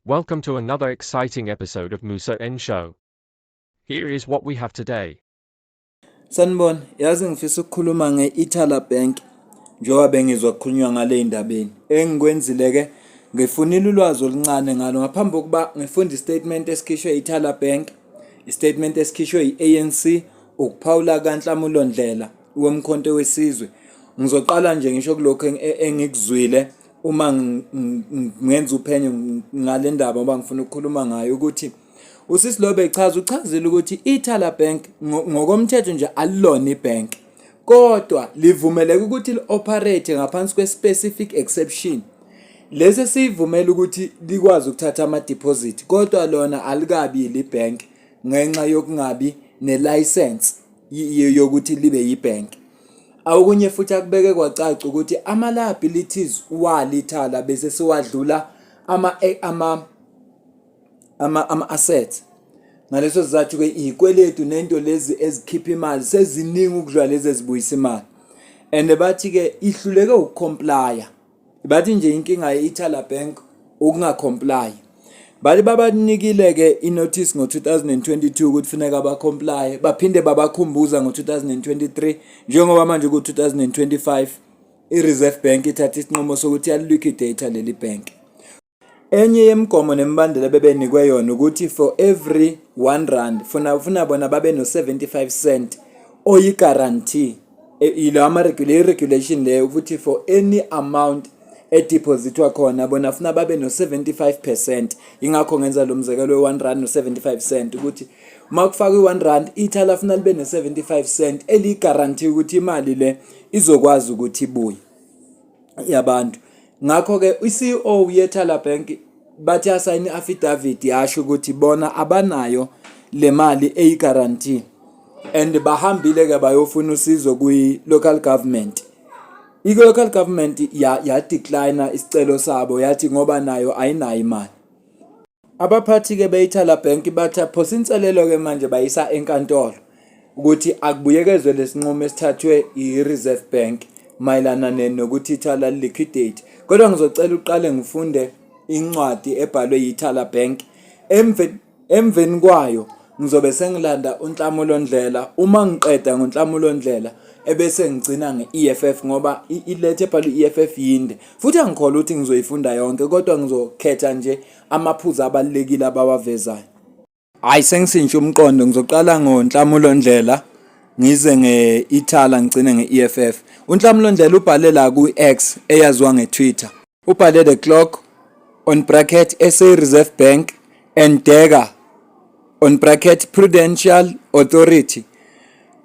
Welcome to another exciting episode of Musa N Show. Here is what we have today. Sanibona, yazi ngifisa ukukhuluma nge-Ithala Bank njengoba bengizwa kukhulunywa ngale ndabeni. Engikwenzile ke ngifunile ulwazi oluncane ngalo ngaphambi kokuba ngifunde istatement esikhishwe Ithala Bank, istatement esikhishwe i-ANC, ukuphawula kaNhlamulo Ndlela womkhonto wesizwe. Ngizoqala nje ngisho kulokho engikuzwile uma ngenza uphenyo ngale ndaba ngoba ngifuna ukukhuluma ngayo ukuthi uSisi Lobe uchazile ukuthi iThala Bank ngokomthetho nje alilona ibank kodwa livumeleke ukuthi li-operate ngaphansi kwe-specific exception. Lesi sivumela ukuthi likwazi ukuthatha ama-deposit kodwa lona alikabi libank ngenxa yokungabi ne-license yokuthi libe yibank. Awukunye futhi akubeke kwacaca ukuthi ama-liabilities walithala bese siwadlula ama-assets. Ngaleso sizathu ke izikweletu nento lezi ezikhipha imali seziningi ukudlula lezi ezibuyisa imali. And bathi ke ihluleke ukucomplya. Bathi nje inkinga ye-Ithala Bank ukungacomply. Bali babanikile ke inotice ngo-2022 ukuthi funeka bacomply, baphinde babakhumbuza ngo-2023 njengoba manje ku-2025 i-Reserve Bank ithatha isinqumo sokuthi yaliquidate leli bank. Enye yemigomo nemibandela bebenikwe yona ukuthi for every 1 rand funa bona babe no 75 cent oyi guarantee ilo regulation leyo ukuthi for any amount edepositwa khona bona funa babe no 75%. Ingakho ngenza lo mzekelo we 1 rand no 75 cent ukuthi makufaka i1 rand iThala funa libe no 75 cent eli guarantee ukuthi imali le izokwazi ukuthi ibuye yabantu. Ngakho ke iCEO yeThala Bank bathi asayini affidavit yasho ukuthi bona abanayo le mali eyi-guarantee and bahambile ke bayofuna usizo kwi-local government. I-local government ya-decline isicelo sabo yathi ngoba nayo ayinayo imali. Abaphathi ke beyiThala Bank bathi phosa inselelo ke manje bayisa enkantolo ukuthi akubuyekezwe lesinqumo esithathwe i-Reserve Bank mayelana nokuthi iThala liquidate. Kodwa ngizocela uqale ngifunde incwadi ebhalwe yiThala Bank. Emveni kwayo ngizobe sengilanda uNhlamulo Ndlela. Uma ngiqeda ngoNhlamulo Ndlela ebese ngicina nge-EFF ngoba ilethe ebhalwe i-EFF yinde. Futhi angikholwa ukuthi ngizoyifunda yonke kodwa ngizokhetha nje amaphuzu abalekile abawavezayo. Hayi sengisintsha umqondo, ngizoqala ngoNhlamulo Ndlela ngize ngeIthala ngicine nge-EFF. uNhlamulo Ndlela ubhale la ku-X eyaziwa ngeTwitter. Ubhale the clock on bracket SA Reserve Bank and Dagger on bracket Prudential Authority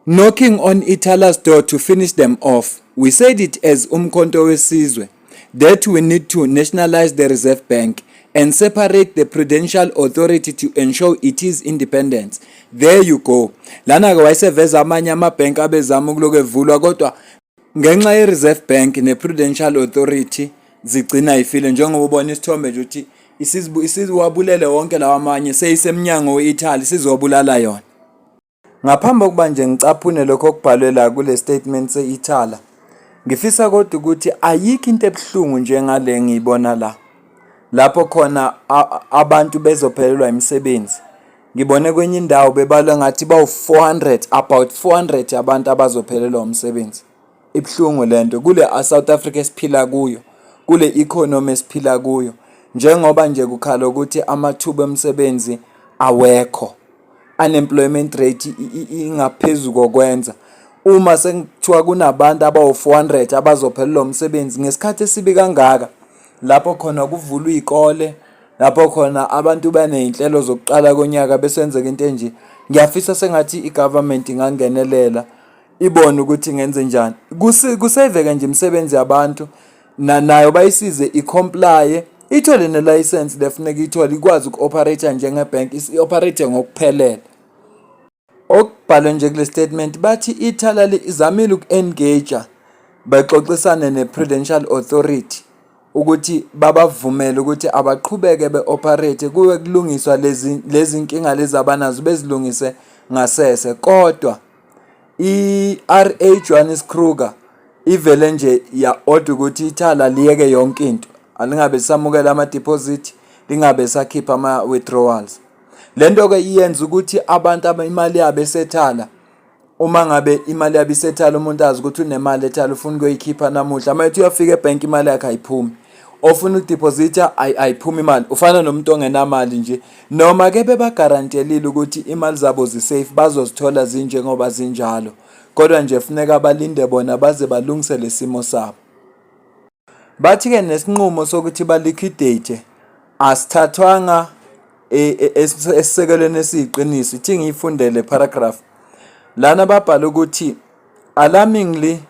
knocking on Ithala's door to finish them off. We said it as umkhonto wesizwe that we need to nationalize the Reserve Bank and separate the Prudential Authority to ensure it is independence. There you go. Lana ke wayeseveza amanye amabhank abezama ukuloku evulwa kodwa ngenxa ye-Reserve Bank ne-Prudential Authority zigcina ifile njengoba ubona isithombe nje ukuthi isiwabulele wonke lawa amanye seyisemnyango weItali sizobulala yona. Ngaphambi kokuba nje ngicaphune lokho okubhalwe la kule statement seIthala, ngifisa kodwa ukuthi ayikho into ebuhlungu njengale ngiyibona la. Lapho khona abantu bezophelelwa imisebenzi. Ngibone kwenye indawo bebala ngathi bawu400, about 400 abantu abazophelelwa umsebenzi. Ibhlungu lento kule South Africa esiphila kuyo, kule economy esiphila kuyo. Njengoba nje kukhala ukuthi amathuba emsebenzi awekho. Unemployment rate ingaphezulu kokwenza. Uma sekuthiwa kunabantu abawu400 abazophelelwa umsebenzi ngesikhathi esibi kangaka, lapho khona kuvulwa izikole, lapho khona abantu baneyinhlelo zokuqala konyaka besenzeka into enje, ngiyafisa sengathi igovernment ingangenelela ibone ukuthi ngenze njani kuseveke nje imisebenzi yabantu nayo bayisize icomply ithole ne-license lefuneka ithole ikwazi uku-operate njengebank isi-operate ngokuphelele. Okubhalwe nje kule statement bathi iThala izamile uku-engage baxoxisane ne-Prudential Authority ukuthi babavumele ukuthi abaqhubeke be-operate kuwe kulungiswa lezi nkinga lezi abanazo bezilungise ngasese. Kodwa i-RA Johannes Kruger ivele nje ya order ukuthi iThala liyeke yonke into alingabe samukela ama deposit lingabe sakhipha ama-withdrawals. Lento-ke iyenza ukuthi abantu imali yabo esethala, uma ngabe imali yabo isethala umuntu azi ukuthi unemali ethala ufuna ukuyikhipha namuhla, uma ethi uyafika ebhenki imali yakhe ayiphumi, ofuna udeposita ayiphumi imali, ufana nomuntu ongenamali nje. Noma-ke bebagarantelile ukuthi imali zabo zisafe, bazozithola zinjengoba zinjalo, kodwa nje funeka balinde bona baze balungise lesimo sabo. Bathi-ke nesinqumo sokuthi baliquidate asithathwanga esisekelweni esiyiqiniso. Ithi ngiyifundele paragraph lana babhala ukuthi alarmingly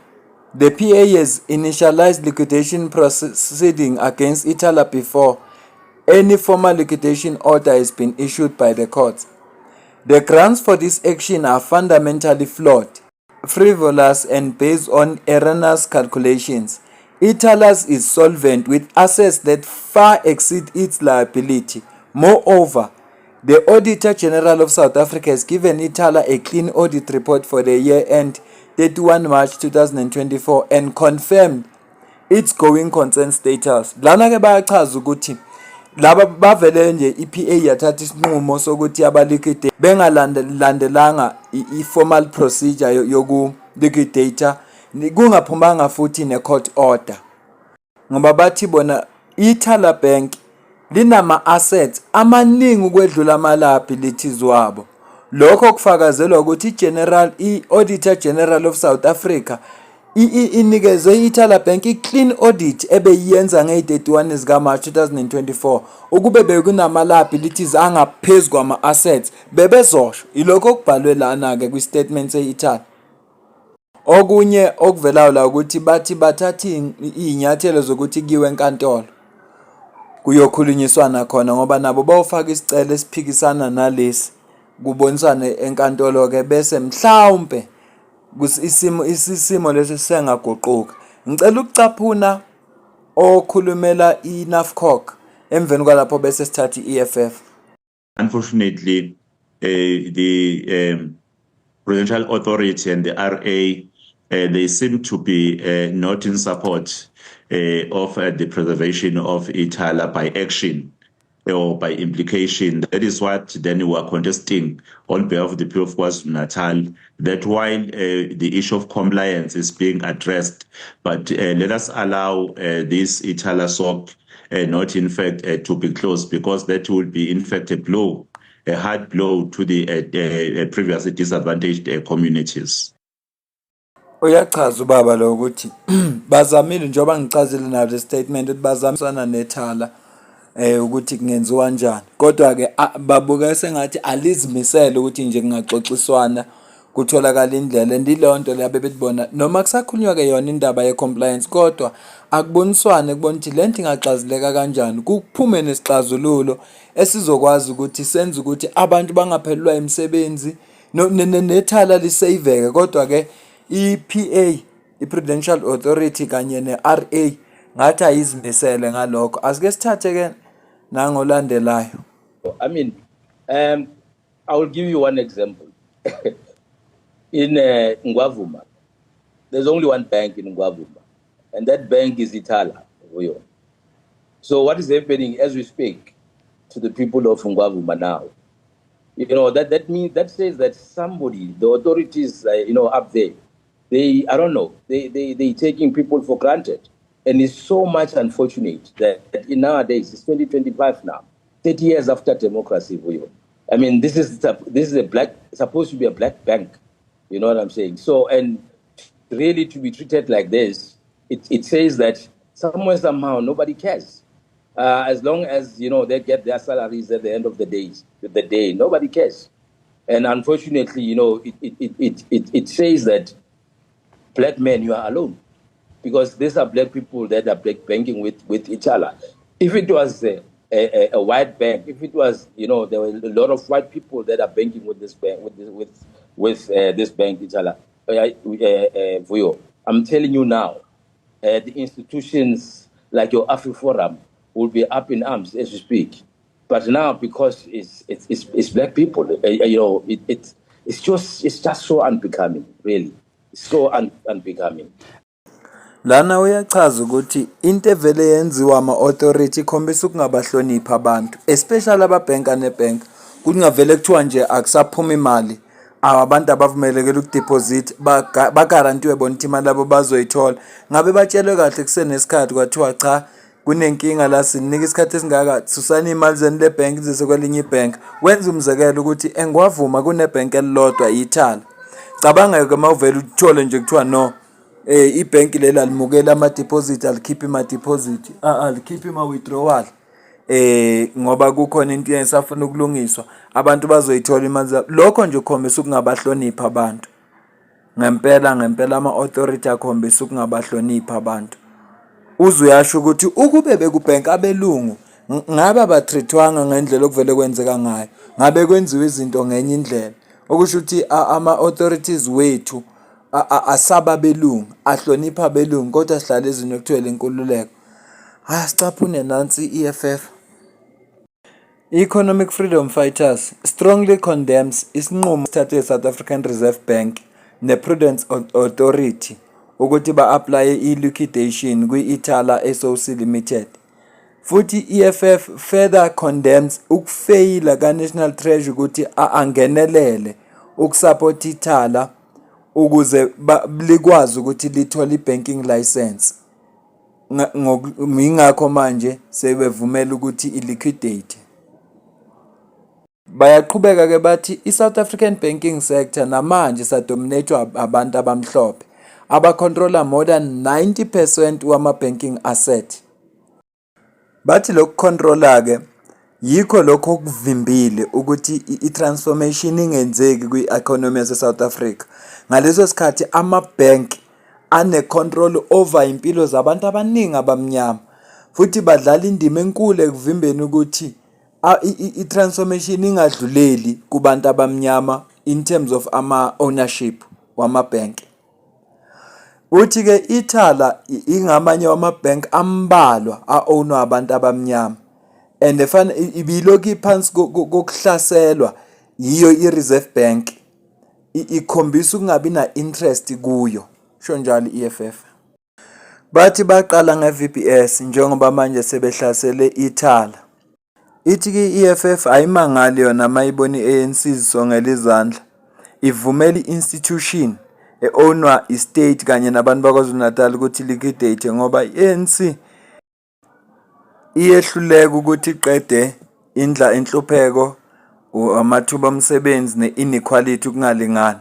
the PA has initialized liquidation proceeding against Ithala before any formal liquidation order has been issued by the courts. The grounds for this action are fundamentally flawed, frivolous and based on erroneous calculations. Ithala is solvent with assets that far exceed its liability. Moreover, the Auditor General of South Africa has given Ithala a clean audit report for the year end 31 March 2024 and confirmed its going concern status. Lana-ke bayachaza ukuthi laba bavele nje i-PA yathatha isinqumo sokuthi abaliquidate bengalandelanga i-formal procedure yoku-liquidata, kungaphumanga futhi ne-court order, ngoba bathi bona Ithala Bank linama-assets amaningi ukwedlula ama-liabilities wabo. Lokho kufakazelwa ukuthi i-Auditor General of South Africa inikeze Ithala Bank i-clean audit ebeyiyenza nge-31 zikaMarch 2024 ukube bekunama-liabilities angaphezu kwama-assets bebezosho. Ilokho okubhalwe lana-ke kwi-statement se-Ithala. Okunye okuvelayo la ukuthi bathi bathatha iy'nyathelo zokuthi kiwe enkantolo kuyokhulunyiswana khona, ngoba nabo bawufaka isicelo esiphikisana nalesi kubonisane enkantolo-ke bese mhlawumpe isimo leso sengaguquka. Ngicela ukucaphuna okhulumela i-NAFCOC emveni kwalapho bese sithatha i-EFF. Unfortunately, the Prudential Authority and the RA, they seem to be not in support of the preservation of Ithala by action or by implication. That is what then we are contesting on behalf of the people of KwaZulu-Natal, that while the issue of compliance is being addressed, but let us allow this Ithala SOC not in fact to be closed, because that will be in fact a hard blow to the previously disadvantaged communities. Uyachaza ubaba lo ukuthi bazamile njengoba ngichazile nayo le statement ukuthi bazamisana neThala ukuthi kungenziwa kanjani, kodwa ke babuka sengathi alizimisele ukuthi nje kungaxoxiswana kutholakala indlela. Ndilonto le abebebona noma kusakhulunywa ke yona indaba ye-compliance, kodwa akuboniswane kubona ukuthi lento ingaxazileka kanjani, kuphume nesixazululo esizokwazi ukuthi senze ukuthi abantu bangaphelelwa imisebenzi neThala lisaveke. Kodwa ke i-PA, i-Prudential Authority kanye ne-RA ngathi ayizimisele ngalokho. Asike sithathe ke nangolandelayo. I mean, I will give you one example. In Ngwavuma, there's only one bank in Ngwavuma, and that bank is Ithala. So what is happening as we speak to the people of Ngwavuma now? You know, that means, that says that somebody, the authorities, up there, I don't know, they taking people for granted. And it's so much unfortunate that in nowadays, it's 2025 now, 30 years after democracy. I mean, this is supposed to be a black bank. You know what I'm saying? So, and really to be treated like this, it says that somewhere, somehow, nobody cares. As long as, they get their salaries at the end of the day, nobody cares. And unfortunately, it says that black men, you are alone. Because these are black people that are banking with each other. If it was a white bank, if it was, there were a lot of white people that are banking with this bank, with this bank, each other. I'm telling you now, the institutions like your AfriForum will be up in arms as we speak. But now, because it's black people, it's just so unbecoming, really. It's so unbecoming. Lana uyachaza ukuthi into evele yenziwa ama-authority ikhombisa ukungabahloniphi abantu, especially ababhenka nebhenka. Kungavele kuthiwa nje akusaphuma imali, abantu abavumelekile ukudeposit bagarantiwe bona ukuthi imali yabo bazoyithola. Ngabe batshelwe kahle kusenesikhathi kwathiwa cha kunenkinga la sinika isikhathi esingaka susani imali zenu le bank izise kwelinye ibhenki. Wenza umzekelo ukuthi engwavuma kunebhenki elilodwa ithala. Cabanga ke mawuvela uthole nje kuthiwa no ibhenki leli alimukela ama-deposit alikhiphi ama-deposit alikhiphi ama-withdrawal ngoba kukhona into esafuna ukulungiswa abantu bazoyithola imali zabo. Lokho nje ukhombisa ukungabahloniphi abantu. Ngempela ama-authority akhombisa ukungabahloniphi abantu. Uzuyasho ukuthi ukube bekubhenka abelungu ngabe abatrithwanga ngendlela okuvele kwenzeka ngayo, ngabe kwenziwa izinto ngenye indlela, okusho ukuthi ama-authorities wethu asaba belungu, ahlonipha belungu, kodwa sihlala ezinto ekuthiwa lenkululeko. Sicaphune nansi i-EFF. Economic Freedom Fighters strongly condemns isinqumo esithathwe i-South African Reserve Bank ne-Prudence Authority ukuthi ba-applye i-liquidation kwi-Ithala SOC Limited. Futhi i-EFF further condemns ukufeyila ka-National Treasury ukuthi angenelele ukusupport Ithala ukuze likwazi ukuthi lithole i-banking license. Ingakho manje sebevumela ukuthi iliquidate. Bayaqhubeka ke bathi i-South African banking sector namanje sadominatwa abantu abamhlophe abacontrola more than 90% wama-banking asset. Bathi lokhu controla ke yikho lokho okuvimbile ukuthi i-transformation ingenzeki kwi-economy yase-South Africa. Ngaleso sikhathi ama-bank ane-control over impilo zabantu abaningi abamnyama, futhi badlala indima enkulu ekuvimbeni ukuthi i-transformation ingadluleli kubantu abamnyama in terms of ama-ownership wama-bank. Uthi ke Ithala ingamanye wama-bank ambalwa a-ownwa abantu abamnyama, and ibilokhu iphansi kokuhlaselwa yiyo i-Reserve Bank, ikhombisa ukungabi na-interest kuyo. Sho njalo i-EFF. Bathi baqala nge-VPS njengoba manje sebehlasele Ithala. Ithi ke i-EFF ayimangali yona mayibona i-ANC zisongela izandla, ivumela i-institution e-ownwa i-state kanye nabantu bakwaZulu Natal ukuthi liquidate ngoba i-ANC iyehluleka ukuthi iqede inhlupheko, amathuba omsebenzi ne-inequality ukungalingani.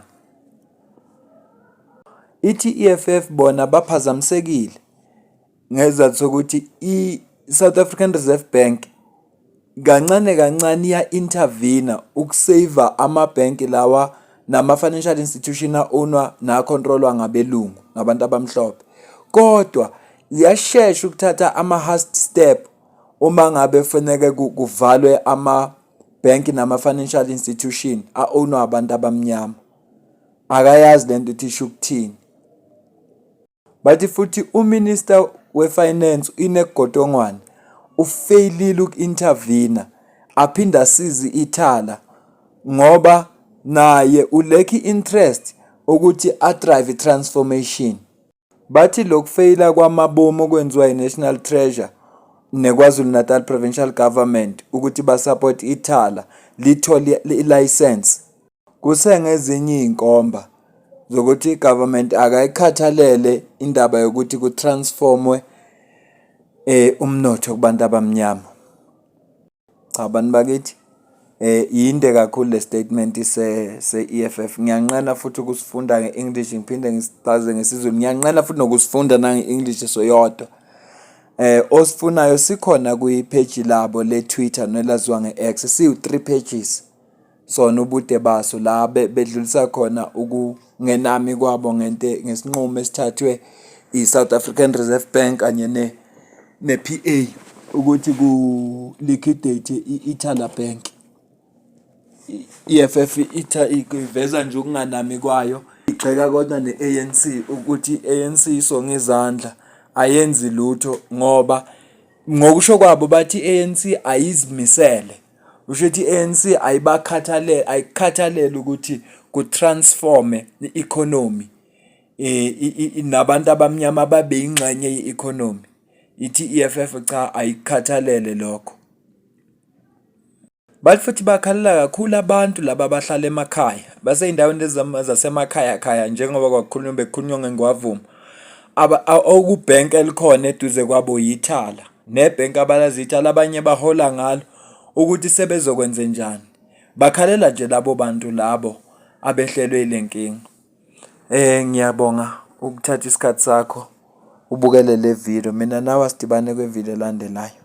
Ithi i-EFF bona baphazamisekile ngezathu sokuthi i-South African Reserve Bank kancane iya-intervene ukusave ama-bank lawa nama-financial institution a-ownwa na-controlwa ngabelungu nabantu abamhlophe, kodwa ziyashesha ukuthatha ama-hast step uma ngabe kufanele kuvalwe ama-bank nama-financial institution a-ownwa abantu abamnyama. Akayazi lento ukuthi isho ukuthini. Bathi futhi uMinister we-Finance uNekGotongwane ufailile uku-intervene aphinda asize Ithala ngoba naye ulekhi interest ukuthi adrive transformation. Bathi lokufeyila kwamabomu okwenziwa i-National Treasury neKwaZulu Natal Provincial Government ukuthi basupport Ithala lithole i-license kusengezinye inkomba zokuthi i-government akayikhathalele indaba yokuthi kutransformwe umnotho kubantu abamnyama. Cha bantu bakithi yinde kakhulu le statement se-EFF. Ngiyanqena futhi ukusifunda nge-English ngiphinde ngisichaze ngesiZulu. Ngiyanqena futhi nokusifunda nange-English soyodwa. Osifunayo sikhona kwi-page labo le-Twitter nelaziwa nge-X, siwu-3 pages sona ubude baso la bedlulisa khona ukungenami kwabo ngesinqumo esithathwe i-South African Reserve Bank kanye ne-PA ukuthi ku-liquidate i-Ithala Bank. I-EFF iveza nje ukunganami kwayo, igxeka kodwa ne-ANC ukuthi i-ANC isonga izandla ayenzi lutho ngoba ngokusho kwabo bathi i-ANC ayizimisele. Usho ukuthi i-ANC ayikhathalele ukuthi kutransforme i-economy nabantu abamnyama babe ingxenye ye-economy. Ithi i-EFF cha ayikhathalele lokho. Bathi futhi bakhalela kakhulu abantu laba abahlala emakhaya baseyindaweni zasemakhaya khaya njengoba bekukhulunywa ngeNgwavuma okubhenki elikhona eduze kwabo yithala nebhenki abalazi ithala abanye bahola ngalo ukuthi sebezokwenze njani. Bakhalela nje labo bantu labo abehlelwe ilenkinga. Ngiyabonga ukuthatha isikhathi sakho ubukele le video. Mina nawe sidibane kwe video elandelayo.